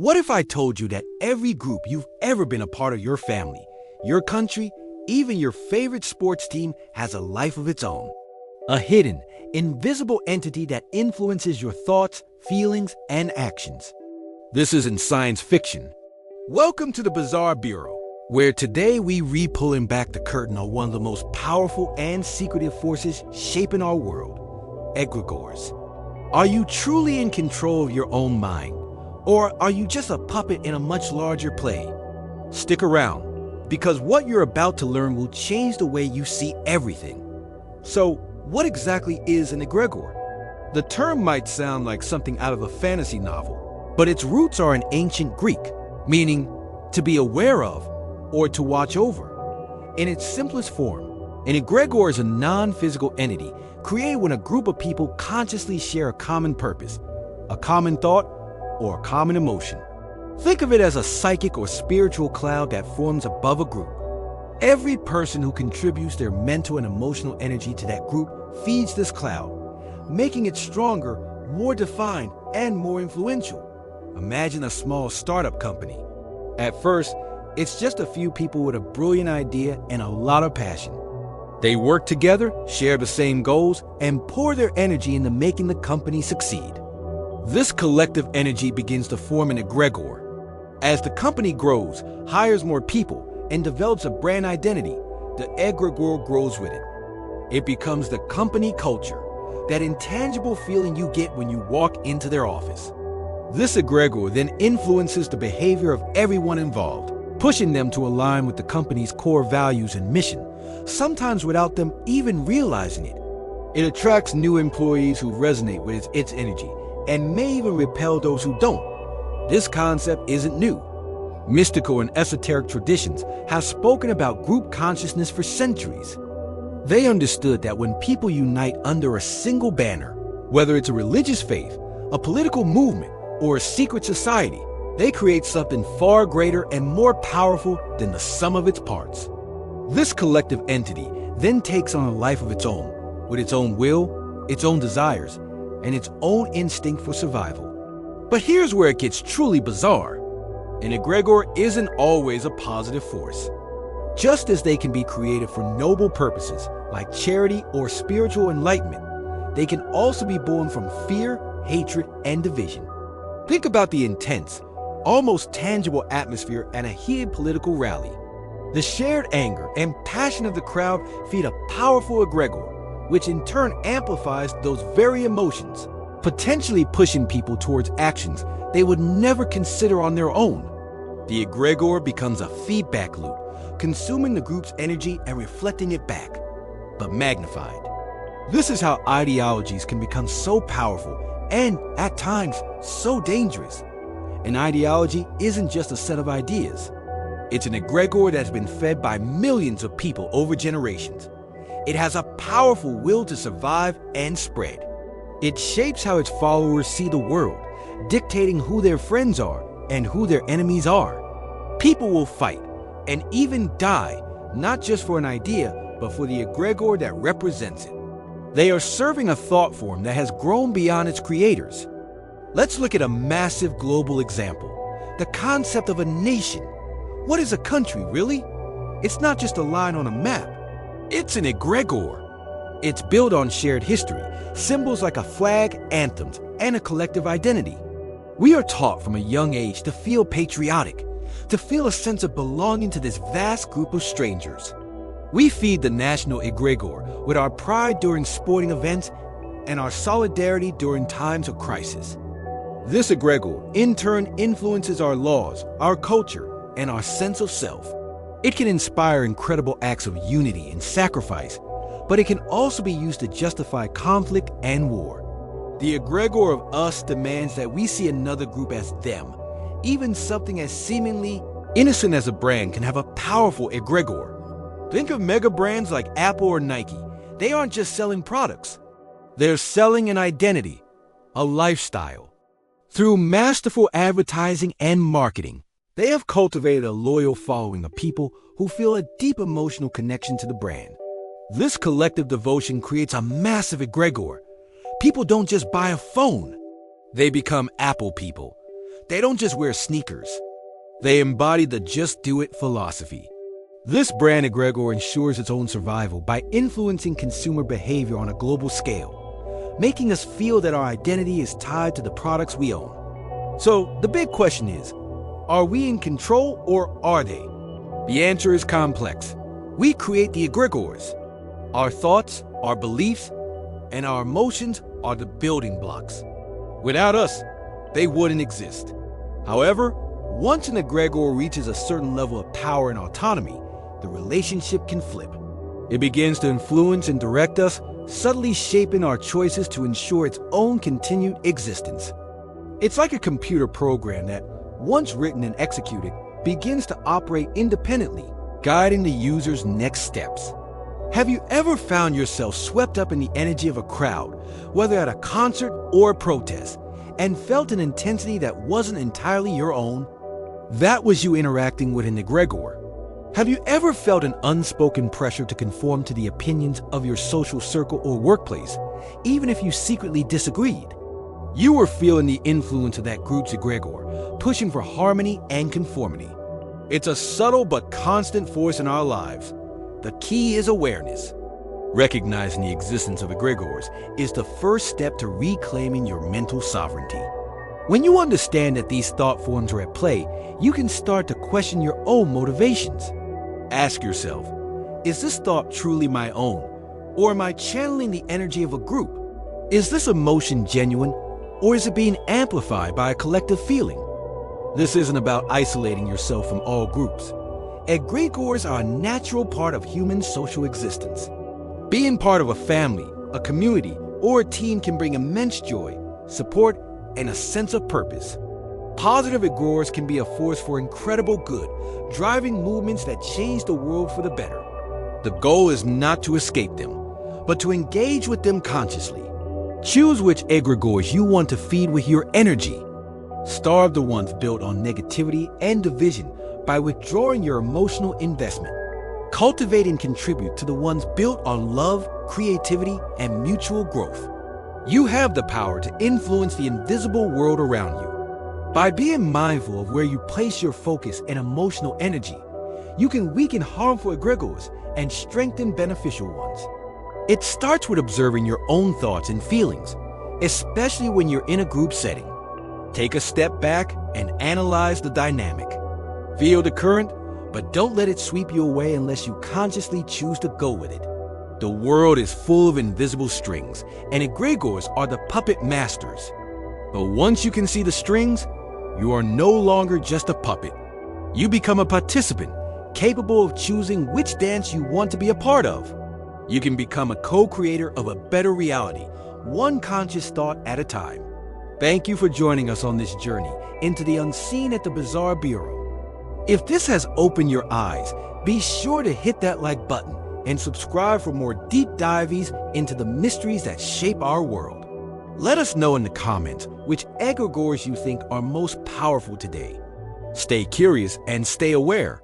What if I told you that every group you've ever been a part of, your family, your country, even your favorite sports team, has a life of its own? A hidden, invisible entity that influences your thoughts, feelings, and actions. This isn't science fiction. Welcome to the Bizarre Bureau, where today we re-pulling back the curtain on one of the most powerful and secretive forces shaping our world, Egregores. Are you truly in control of your own mind? Or are you just a puppet in a much larger play? Stick around, because what you're about to learn will change the way you see everything. So, what exactly is an egregore? The term might sound like something out of a fantasy novel, but its roots are in ancient Greek, meaning to be aware of or to watch over. In its simplest form, an egregore is a non-physical entity created when a group of people consciously share a common purpose, a common thought, or a common emotion. Think of it as a psychic or spiritual cloud that forms above a group. Every person who contributes their mental and emotional energy to that group feeds this cloud, making it stronger, more defined, and more influential. Imagine a small startup company. At first, it's just a few people with a brilliant idea and a lot of passion. They work together, share the same goals, and pour their energy into making the company succeed. This collective energy begins to form an egregore. As the company grows, hires more people, and develops a brand identity, the egregore grows with it. It becomes the company culture, that intangible feeling you get when you walk into their office. This egregore then influences the behavior of everyone involved, pushing them to align with the company's core values and mission, sometimes without them even realizing it. It attracts new employees who resonate with its energy, and may even repel those who don't. This concept isn't new. Mystical and esoteric traditions have spoken about group consciousness for centuries. They understood that when people unite under a single banner, whether it's a religious faith, a political movement, or a secret society, they create something far greater and more powerful than the sum of its parts. This collective entity then takes on a life of its own, with its own will, its own desires, and its own instinct for survival. But here's where it gets truly bizarre. An egregore isn't always a positive force. Just as they can be created for noble purposes, like charity or spiritual enlightenment, they can also be born from fear, hatred, and division. Think about the intense, almost tangible atmosphere at a heated political rally. The shared anger and passion of the crowd feed a powerful egregore, which in turn amplifies those very emotions, potentially pushing people towards actions they would never consider on their own. The egregore becomes a feedback loop, consuming the group's energy and reflecting it back, but magnified. This is how ideologies can become so powerful and, at times, so dangerous. An ideology isn't just a set of ideas. It's an egregore that's been fed by millions of people over generations. It has a powerful will to survive and spread. It shapes how its followers see the world, dictating who their friends are and who their enemies are. People will fight and even die, not just for an idea, but for the egregore that represents it. They are serving a thought form that has grown beyond its creators. Let's look at a massive global example, the concept of a nation. What is a country, really? It's not just a line on a map. It's an egregore. It's built on shared history, symbols like a flag, anthems, and a collective identity. We are taught from a young age to feel patriotic, to feel a sense of belonging to this vast group of strangers. We feed the national egregore with our pride during sporting events and our solidarity during times of crisis. This egregore, in turn, influences our laws, our culture, and our sense of self. It can inspire incredible acts of unity and sacrifice, but it can also be used to justify conflict and war. The egregore of us demands that we see another group as them. Even something as seemingly innocent as a brand can have a powerful egregore. Think of mega brands like Apple or Nike. They aren't just selling products. They're selling an identity, a lifestyle. Through masterful advertising and marketing, they have cultivated a loyal following of people who feel a deep emotional connection to the brand. This collective devotion creates a massive egregore. People don't just buy a phone. They become Apple people, they don't just wear sneakers. They embody the just do it philosophy. This brand egregore ensures its own survival by influencing consumer behavior on a global scale, making us feel that our identity is tied to the products we own. So the big question is, are we in control or are they? The answer is complex. We create the egregores. Our thoughts, our beliefs, and our emotions are the building blocks. Without us, they wouldn't exist. However, once an egregore reaches a certain level of power and autonomy, the relationship can flip. It begins to influence and direct us, subtly shaping our choices to ensure its own continued existence. It's like a computer program that, once written and executed, begins to operate independently, guiding the user's next steps. Have you ever found yourself swept up in the energy of a crowd, whether at a concert or a protest, and felt an intensity that wasn't entirely your own? That was you interacting with an egregore. Have you ever felt an unspoken pressure to conform to the opinions of your social circle or workplace, even if you secretly disagreed? You were feeling the influence of that group's egregore, pushing for harmony and conformity. It's a subtle but constant force in our lives. The key is awareness. Recognizing the existence of egregores is the first step to reclaiming your mental sovereignty. When you understand that these thought forms are at play, you can start to question your own motivations. Ask yourself, is this thought truly my own, or am I channeling the energy of a group? Is this emotion genuine, or is it being amplified by a collective feeling? This isn't about isolating yourself from all groups. Egregores are a natural part of human social existence. Being part of a family, a community, or a team can bring immense joy, support, and a sense of purpose. Positive egregores can be a force for incredible good, driving movements that change the world for the better. The goal is not to escape them, but to engage with them consciously. Choose which egregores you want to feed with your energy. Starve the ones built on negativity and division by withdrawing your emotional investment. Cultivate and contribute to the ones built on love, creativity, and mutual growth. You have the power to influence the invisible world around you. By being mindful of where you place your focus and emotional energy, you can weaken harmful egregores and strengthen beneficial ones. It starts with observing your own thoughts and feelings, especially when you're in a group setting. Take a step back and analyze the dynamic. Feel the current, but don't let it sweep you away unless you consciously choose to go with it. The world is full of invisible strings, and egregores are the puppet masters. But once you can see the strings, you are no longer just a puppet. You become a participant, capable of choosing which dance you want to be a part of. You can become a co-creator of a better reality, one conscious thought at a time. Thank you for joining us on this journey into the unseen at the Bizarre Bureau. If this has opened your eyes, be sure to hit that like button and subscribe for more deep dives into the mysteries that shape our world. Let us know in the comments which egregores you think are most powerful today. Stay curious and stay aware.